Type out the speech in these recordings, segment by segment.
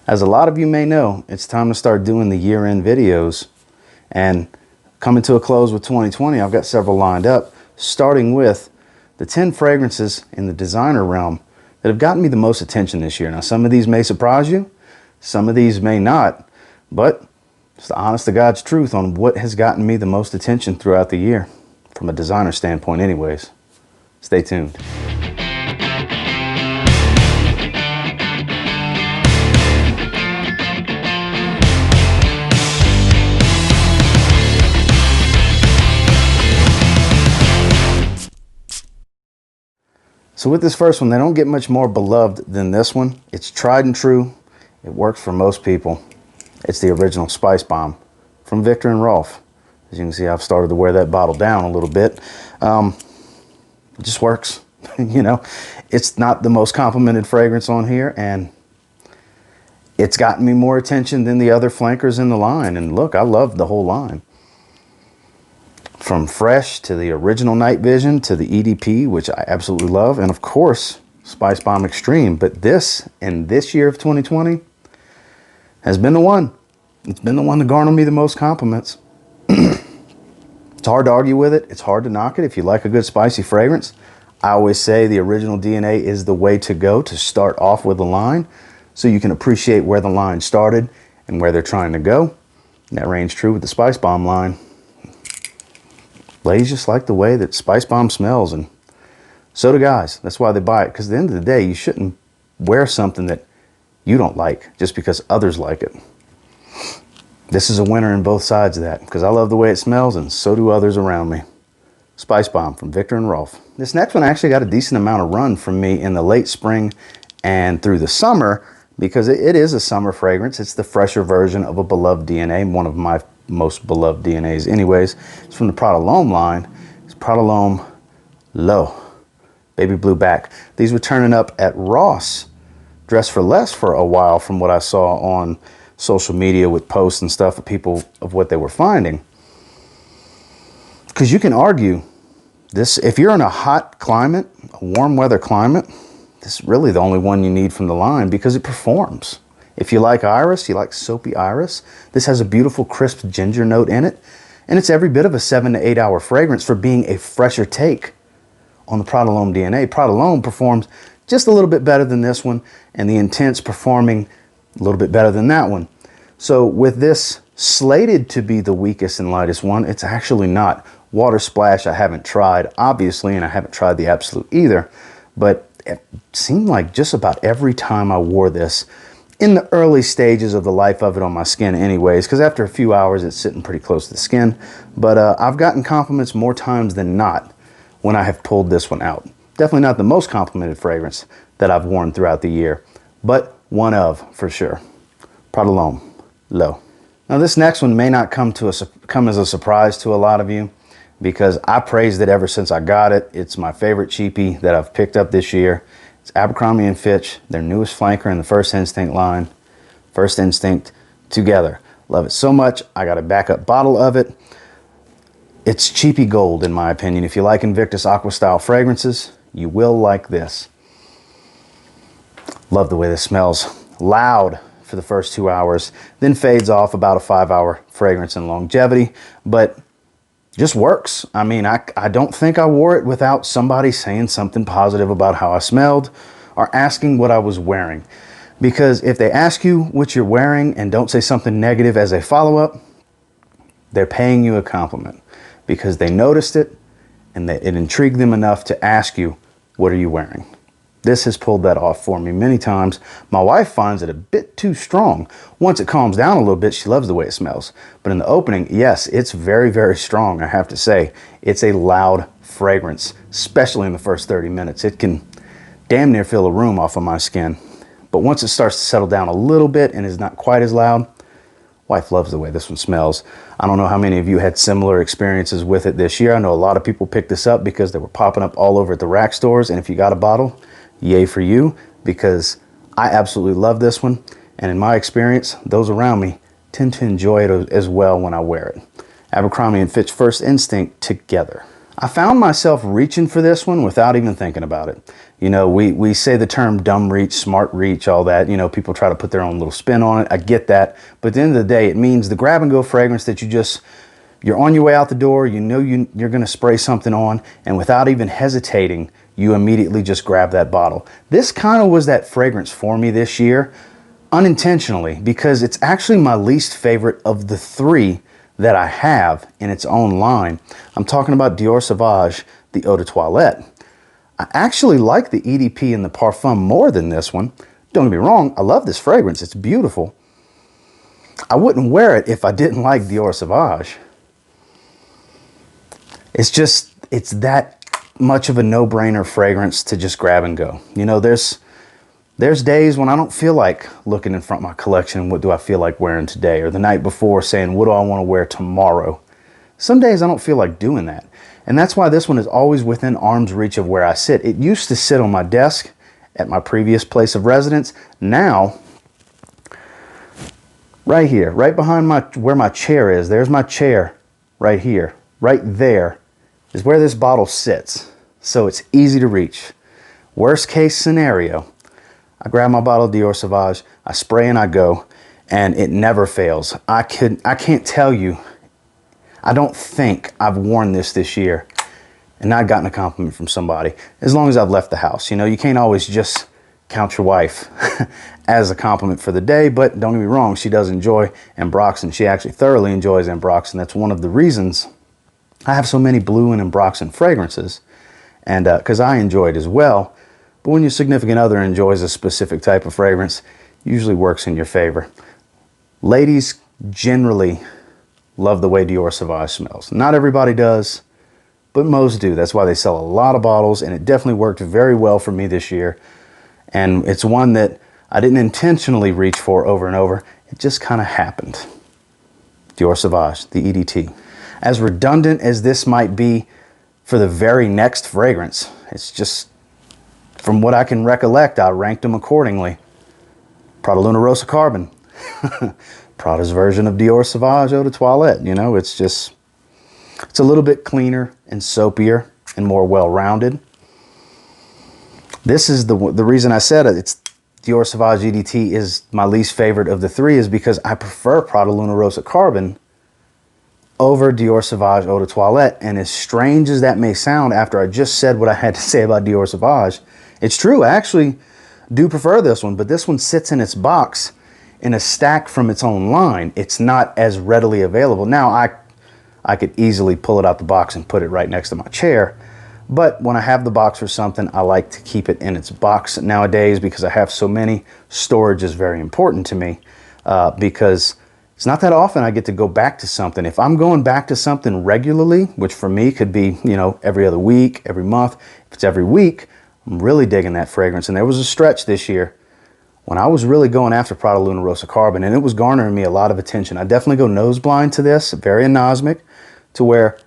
As a lot of you may know, it's time to start doing the year-end videos, and coming to a close with 2020, I've got several lined up, starting with the 10 fragrances in the designer realm that have gotten me the most attention this year. Now, some of these may surprise you, some of these may not, but it's the honest to God's truth on what has gotten me the most attention throughout the year, from a designer standpoint anyways. Stay tuned. So with this first one, they don't get much more beloved than this one. It's tried and true. It works for most people. It's the original Spice Bomb from Viktor and Rolf. As you can see, I've started to wear that bottle down a little bit. It just works. You know, it's not the most complimented fragrance on here, and it's gotten me more attention than the other flankers in the line. And look, I love the whole line. From Fresh to the original Night Vision to the EDP, which I absolutely love, and of course, Spice Bomb Extreme. But this, in this year of 2020, has been the one. It's been the one to garner me the most compliments. It's hard to argue with it. It's hard to knock it if you like a good spicy fragrance. I always say the original DNA is the way to go to start off with a line, so you can appreciate where the line started and where they're trying to go. And that reigns true with the Spice Bomb line. Ladies just like the way that Spice Bomb smells, and so do guys. That's why they buy it, because at the end of the day, you shouldn't wear something that you don't like just because others like it. This is a winner in both sides of that, because I love the way it smells, and so do others around me. Spice Bomb from Viktor and Rolf. This next one actually got a decent amount of run from me in the late spring and through the summer, because it is a summer fragrance. It's the fresher version of a beloved DNA, one of my most beloved DNAs anyways. It's from the Prada Long line. It's Prada Long Low, baby blue back. These were turning up at Ross Dress for Less for a while, from what I saw on social media with posts and stuff of people of what they were finding. Because you can argue this, if you're in a hot climate, a warm weather climate, this is really the only one you need from the line, because it performs. If you like iris, you like soapy iris, this has a beautiful crisp ginger note in it, and it's every bit of a 7 to 8 hour fragrance for being a fresher take on the Prada Long DNA. Prada Long performs just a little bit better than this one, and the Intense performing a little bit better than that one. So with this slated to be the weakest and lightest one, it's actually not. Water Splash I haven't tried, obviously, and I haven't tried the Absolute either, but it seemed like just about every time I wore this, in the early stages of the life of it on my skin anyways, because after a few hours it's sitting pretty close to the skin, but I've gotten compliments more times than not when I have pulled this one out. Definitely not the most complimented fragrance that I've worn throughout the year, but one of, for sure. Prada Long Low. Now this next one may not come as a surprise to a lot of you, because I praised it ever since I got it. It's my favorite cheapie that I've picked up this year. It's Abercrombie & Fitch, their newest flanker in the First Instinct line. First Instinct together. Love it so much, I got a backup bottle of it. It's cheapy gold in my opinion. If you like Invictus Aqua style fragrances, you will like this. Love the way this smells. Loud for the first 2 hours, then fades off, about a 5 hour fragrance in longevity, but just works. I mean, I don't think I wore it without somebody saying something positive about how I smelled or asking what I was wearing. Because if they ask you what you're wearing and don't say something negative as a follow-up, they're paying you a compliment, because they noticed it and that it intrigued them enough to ask you, what are you wearing? This has pulled that off for me many times. My wife finds it a bit too strong. Once it calms down a little bit, she loves the way it smells. But in the opening, yes, it's very, very strong, I have to say. It's a loud fragrance, especially in the first 30 minutes. It can damn near fill a room off of my skin. But once it starts to settle down a little bit and is not quite as loud, wife loves the way this one smells. I don't know how many of you had similar experiences with it this year. I know a lot of people picked this up because they were popping up all over at the rack stores. And if you got a bottle, yay for you, because I absolutely love this one, and in my experience, those around me tend to enjoy it as well when I wear it. Abercrombie & Fitch First Instinct together. I found myself reaching for this one without even thinking about it. You know, we say the term dumb reach, smart reach, all that. You know, people try to put their own little spin on it. I get that. But at the end of the day, it means the grab and go fragrance that you're on your way out the door, you know you're going to spray something on, and without even hesitating, you immediately just grab that bottle. This kind of was that fragrance for me this year, unintentionally, because it's actually my least favorite of the three that I have in its own line. I'm talking about Dior Savage, the Eau de Toilette. I actually like the EDP and the Parfum more than this one. Don't get me wrong, I love this fragrance, it's beautiful. I wouldn't wear it if I didn't like Dior Savage. It's that much of a no-brainer fragrance to just grab and go. You know, there's days when I don't feel like looking in front of my collection and what do I feel like wearing today, or the night before saying, what do I want to wear tomorrow? Some days I don't feel like doing that. And that's why this one is always within arm's reach of where I sit. It used to sit on my desk at my previous place of residence. Now, right here, right behind where my chair is, there's my chair right here. Right there is where this bottle sits. So it's easy to reach. Worst case scenario, I grab my bottle of Dior Savage, I spray and I go, and it never fails. I can't tell you, I don't think I've worn this year and not gotten a compliment from somebody, as long as I've left the house. You know, you can't always just count your wife as a compliment for the day, but don't get me wrong, she does enjoy Ambroxan. She actually thoroughly enjoys Ambroxan. That's one of the reasons I have so many blue and Ambroxan fragrances, and because I enjoy it as well. But when your significant other enjoys a specific type of fragrance, it usually works in your favor. Ladies generally love the way Dior Savage smells. Not everybody does, but most do. That's why they sell a lot of bottles, and it definitely worked very well for me this year. And it's one that I didn't intentionally reach for over and over. It just kind of happened. Dior Savage, the EDT. As redundant as this might be for the very next fragrance, it's just, from what I can recollect, I ranked them accordingly. Prada Lunarosa Carbon. Prada's version of Dior Savage Eau de Toilette. You know, it's a little bit cleaner and soapier and more well-rounded. This is the reason I said it. It's Dior Savage EDT is my least favorite of the three, is because I prefer Prada Lunarosa Carbon over Dior Savage Eau de Toilette. And as strange as that may sound after I just said what I had to say about Dior Savage, it's true. I actually do prefer this one, but this one sits in its box in a stack from its own line. It's not as readily available. Now, I could easily pull it out the box and put it right next to my chair, but when I have the box or something, I like to keep it in its box nowadays because I have so many. Storage is very important to me because it's not that often I get to go back to something. If I'm going back to something regularly, which for me could be, you know, every other week, every month, if it's every week, I'm really digging that fragrance. And there was a stretch this year when I was really going after Prada Lunarosa Carbon, and it was garnering me a lot of attention. I definitely go nose blind to this, very anosmic, to where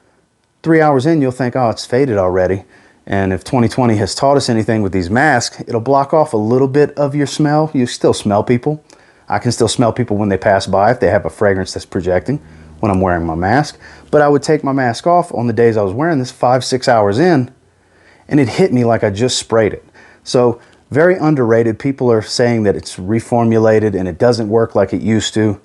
3 hours in, you'll think, oh, it's faded already. And if 2020 has taught us anything with these masks, it'll block off a little bit of your smell. You still smell people. I can still smell people when they pass by if they have a fragrance that's projecting when I'm wearing my mask. But I would take my mask off on the days I was wearing this 5-6 hours in, and it hit me like I just sprayed it. So very underrated. People are saying that it's reformulated and it doesn't work like it used to.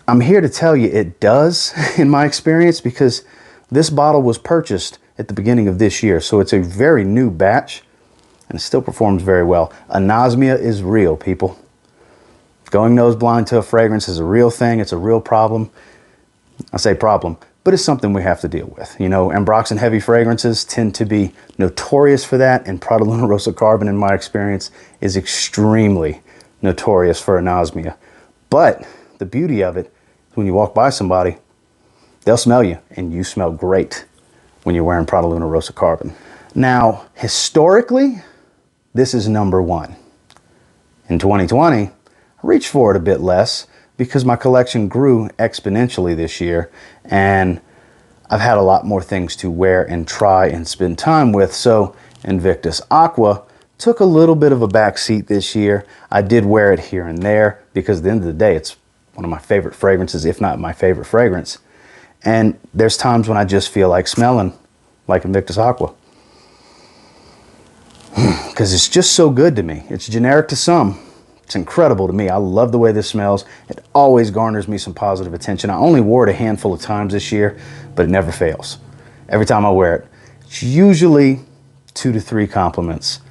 I'm here to tell you it does in my experience, because this bottle was purchased at the beginning of this year. So it's a very new batch and it still performs very well. Anosmia is real, people. Going nose blind to a fragrance is a real thing. It's a real problem. I say problem, but it's something we have to deal with. You know, Ambroxan heavy fragrances tend to be notorious for that, and Prada Lunarosa Carbon, in my experience, is extremely notorious for anosmia. But the beauty of it is when you walk by somebody, they'll smell you, and you smell great when you're wearing Prada Lunarosa Carbon. Now, historically, this is number one. In 2020, I reached for it a bit less because my collection grew exponentially this year, and I've had a lot more things to wear and try and spend time with. So Invictus Aqua took a little bit of a backseat this year. I did wear it here and there because at the end of the day, it's one of my favorite fragrances, if not my favorite fragrance. And there's times when I just feel like smelling like Invictus Aqua. Because it's just so good to me. It's generic to some. It's incredible to me. I love the way this smells. It always garners me some positive attention. I only wore it a handful of times this year, but it never fails. Every time I wear it, it's usually 2 to 3 compliments.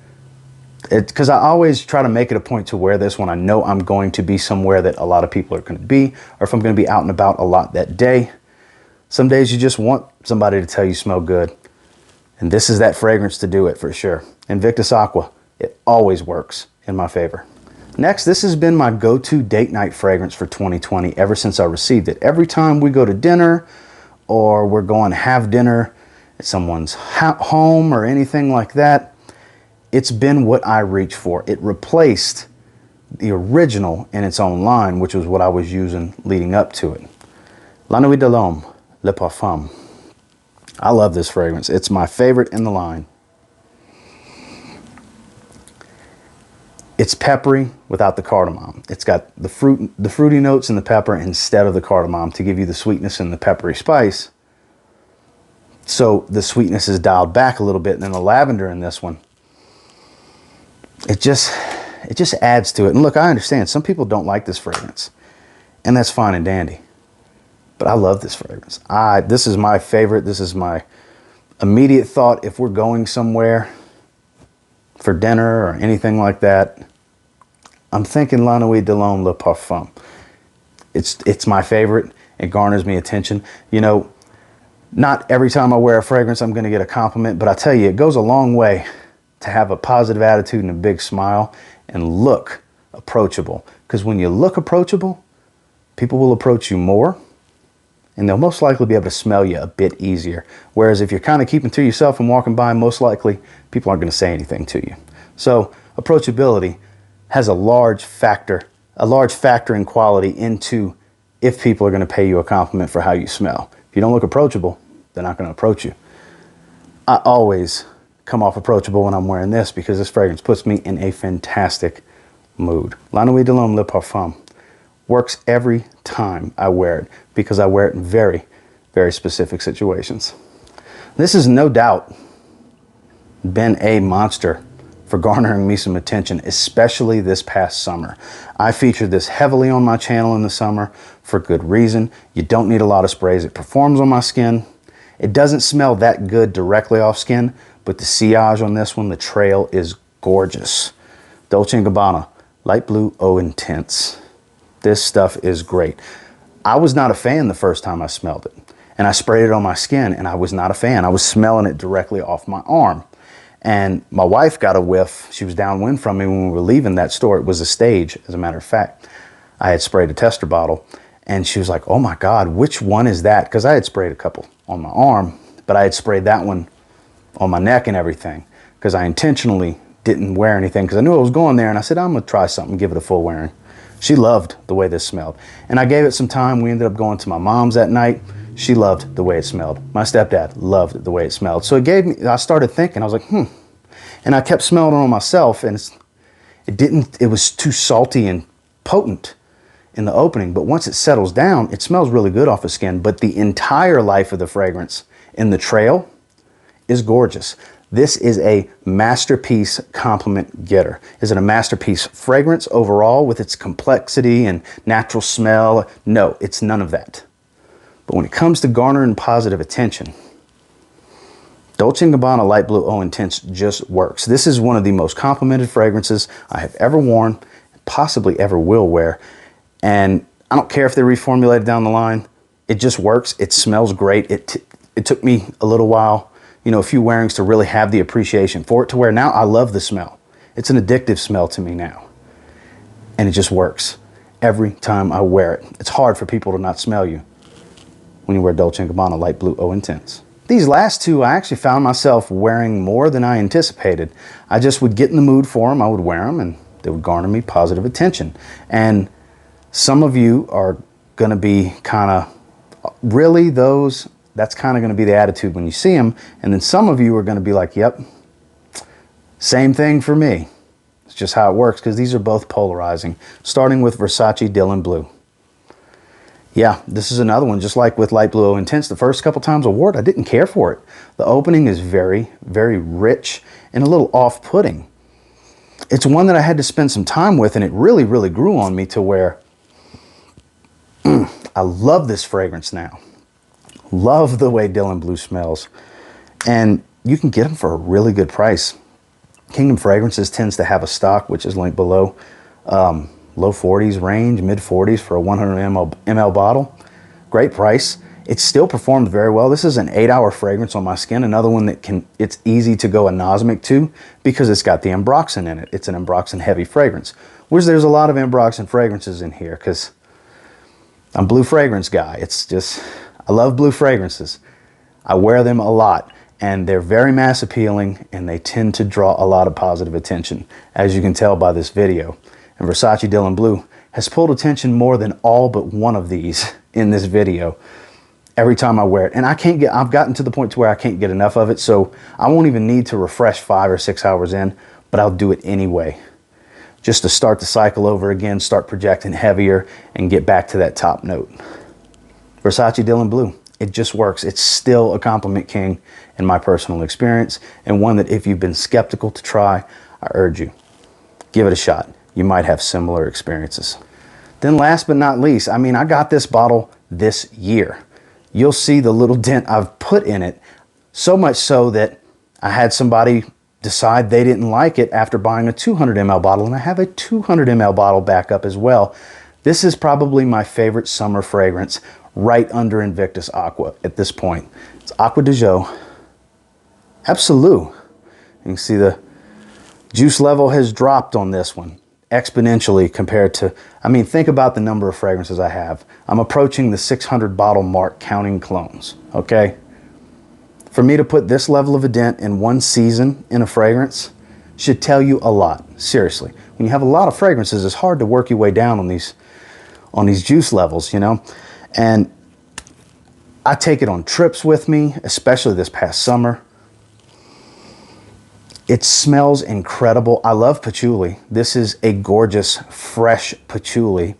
Because I always try to make it a point to wear this when I know I'm going to be somewhere that a lot of people are going to be, or if I'm going to be out and about a lot that day. Some days you just want somebody to tell you smell good. And this is that fragrance to do it for sure. Invictus Aqua, it always works in my favor. Next, this has been my go-to date night fragrance for 2020 ever since I received it. Every time we go to dinner or we're going to have dinner at someone's home or anything like that, it's been what I reach for. It replaced the original in its own line, which was what I was using leading up to it. La Nuit de l'Homme, Le Parfum. I love this fragrance. It's my favorite in the line. It's peppery without the cardamom. It's got the fruity notes and the pepper instead of the cardamom to give you the sweetness and the peppery spice. So the sweetness is dialed back a little bit. And then the lavender in this one, it just adds to it. And look, I understand some people don't like this fragrance, and that's fine and dandy. But I love this fragrance. This is my favorite. This is my immediate thought if we're going somewhere for dinner or anything like that. I'm thinking La Nuit de l'Homme, Le Parfum. It's my favorite. It garners me attention. You know, not every time I wear a fragrance I'm going to get a compliment, but I tell you, it goes a long way to have a positive attitude and a big smile and look approachable. Because when you look approachable, people will approach you more, and they'll most likely be able to smell you a bit easier. Whereas if you're kind of keeping to yourself and walking by, most likely people aren't going to say anything to you. So approachability has a large factoring quality into if people are going to pay you a compliment for how you smell. If you don't look approachable, they're not going to approach you. I always come off approachable when I'm wearing this because this fragrance puts me in a fantastic mood. La Nuit de l'Homme, Le Parfum works every time I wear it because I wear it in very, very specific situations. This has no doubt been a monster for garnering me some attention, especially this past summer. I featured this heavily on my channel in the summer for good reason. You don't need a lot of sprays. It performs on my skin. It doesn't smell that good directly off skin, but the sillage on this one, the trail is gorgeous. Dolce Gabbana, Light Blue Eau Intense. This stuff is great. I was not a fan the first time I smelled it, and I sprayed it on my skin, and I was not a fan. I was smelling it directly off my arm. And my wife got a whiff. She was downwind from me when we were leaving that store. It was a stage, as a matter of fact. I had sprayed a tester bottle, and she was like, oh my God, which one is that? Because I had sprayed a couple on my arm, but I had sprayed that one on my neck and everything because I intentionally didn't wear anything because I knew I was going there, and I said, I'm going to try something, give it a full wearing. She loved the way this smelled, and I gave it some time. We ended up going to my mom's that night. She loved the way it smelled. My stepdad loved the way it smelled. So it gave me, I started thinking, I was like, and I kept smelling it on myself, and it was too salty and potent in the opening, but once it settles down, it smells really good off the skin, but the entire life of the fragrance in the trail is gorgeous. This is a masterpiece compliment getter. Is it a masterpiece fragrance overall with its complexity and natural smell? No, it's none of that. But when it comes to garnering positive attention, Dolce & Gabbana Light Blue Eau Intense just works. This is one of the most complimented fragrances I have ever worn, possibly ever will wear. And I don't care if they reformulate it down the line. It just works. It smells great. It took me a little while, a few wearings to really have the appreciation for it to where now I love the smell. It's an addictive smell to me now. And it just works every time I wear it. It's hard for people to not smell you when you wear Dolce & Gabbana Light Blue Eau Intense. These last two, I actually found myself wearing more than I anticipated. I just would get in the mood for them, I would wear them, and they would garner me positive attention. And some of you are going to be kind of, really those, that's kind of going to be the attitude when you see them. And then some of you are going to be like, yep, same thing for me. It's just how it works because these are both polarizing, starting with Versace Dylan Blue. Yeah, this is another one, just like with Light Blue Intense. The first couple times I wore it, I didn't care for it. The opening is very, very rich and a little off-putting. It's one that I had to spend some time with, and it really, really grew on me to where I love this fragrance now. Love the way Dylan Blue smells. And you can get them for a really good price. Kingdom Fragrances tends to have a stock, which is linked below. Low 40s range, mid 40s for a 100 ml bottle. Great price. It still performed very well. This is an 8-hour fragrance on my skin. Another one that it's easy to go anosmic to because it's got the ambroxan in it. It's an ambroxan heavy fragrance, which there's a lot of ambroxan fragrances in here because I'm a blue fragrance guy. It's just, I love blue fragrances. I wear them a lot, and they're very mass appealing, and they tend to draw a lot of positive attention, as you can tell by this video. And Versace Dylan Blue has pulled attention more than all but one of these in this video every time I wear it. And I've gotten to the point to where I can't get enough of it, so I won't even need to refresh 5 or 6 hours in, but I'll do it anyway. Just to start the cycle over again, start projecting heavier, and get back to that top note. Versace Dylan Blue, it just works. It's still a compliment king in my personal experience, and one that if you've been skeptical to try, I urge you, give it a shot. You might have similar experiences. Then last but not least, I mean, I got this bottle this year. You'll see the little dent I've put in it, so much so that I had somebody decide they didn't like it after buying a 200 ml bottle, and I have a 200 ml bottle backup as well. This is probably my favorite summer fragrance, right under Invictus Aqua at this point. It's Acqua di Gio Absolute. You can see the juice level has dropped on this one exponentially compared to, I mean, think about the number of fragrances I have. I'm approaching the 600 bottle mark counting clones, okay? For me to put this level of a dent in one season in a fragrance should tell you a lot, seriously. When you have a lot of fragrances, it's hard to work your way down on these juice levels, you know? And I take it on trips with me, especially this past summer. It smells incredible. I love patchouli. This is a gorgeous, fresh patchouli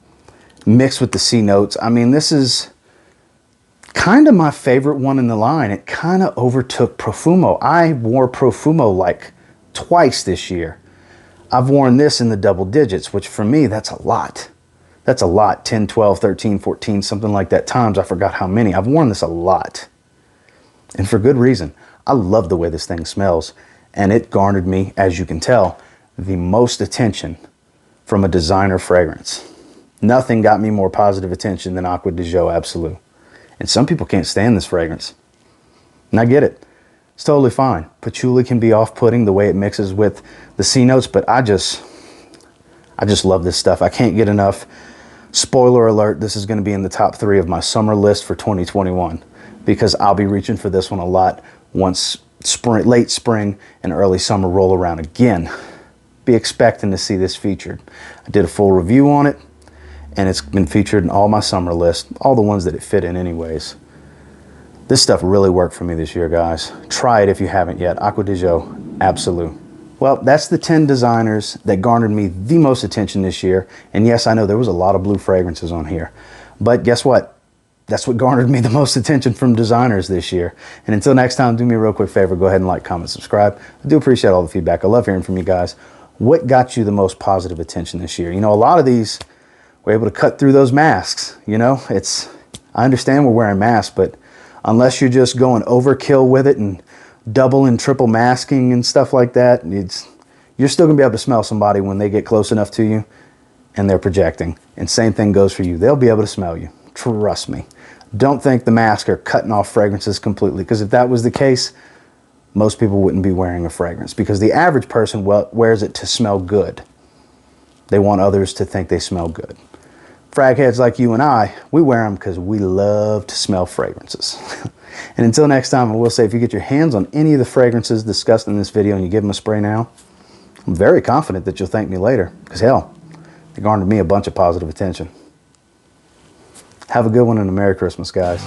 mixed with the C notes. I mean, this is kind of my favorite one in the line. It kind of overtook Profumo. I wore Profumo like twice this year. I've worn this in the double digits, which for me, that's a lot. That's a lot, 10, 12, 13, 14, something like that times. I forgot how many. I've worn this a lot, and for good reason. I love the way this thing smells. And it garnered me, as you can tell, the most attention from a designer fragrance. Nothing got me more positive attention than Acqua di Gio Absolute. And some people can't stand this fragrance. And I get it. It's totally fine. Patchouli can be off-putting the way it mixes with the C notes, but I just love this stuff. I can't get enough. Spoiler alert, this is going to be in the top 3 of my summer list for 2021 because I'll be reaching for this one a lot once late spring and early summer roll around again. Be expecting to see this featured. I did a full review on it, and it's been featured in all my summer lists, all the ones that it fit in anyways. This stuff really worked for me this year, guys. Try it if you haven't yet. Acqua di Gio Absolute. Well, that's the 10 designers that garnered me the most attention this year. And yes, I know there was a lot of blue fragrances on here, but guess what? That's what garnered me the most attention from designers this year. And until next time, do me a real quick favor. Go ahead and like, comment, subscribe. I do appreciate all the feedback. I love hearing from you guys. What got you the most positive attention this year? You know, a lot of these were able to cut through those masks. You know, I understand we're wearing masks, but unless you're just going overkill with it and double and triple masking and stuff like that, you're still going to be able to smell somebody when they get close enough to you and they're projecting. And same thing goes for you. They'll be able to smell you. Trust me. Don't think the masks are cutting off fragrances completely, because if that was the case, most people wouldn't be wearing a fragrance, because the average person wears it to smell good. They want others to think they smell good. Frag heads like you and I, we wear them because we love to smell fragrances. And until next time, I will say, if you get your hands on any of the fragrances discussed in this video and you give them a spray now, I'm very confident that you'll thank me later, because hell, they garnered me a bunch of positive attention. Have a good one and a Merry Christmas, guys.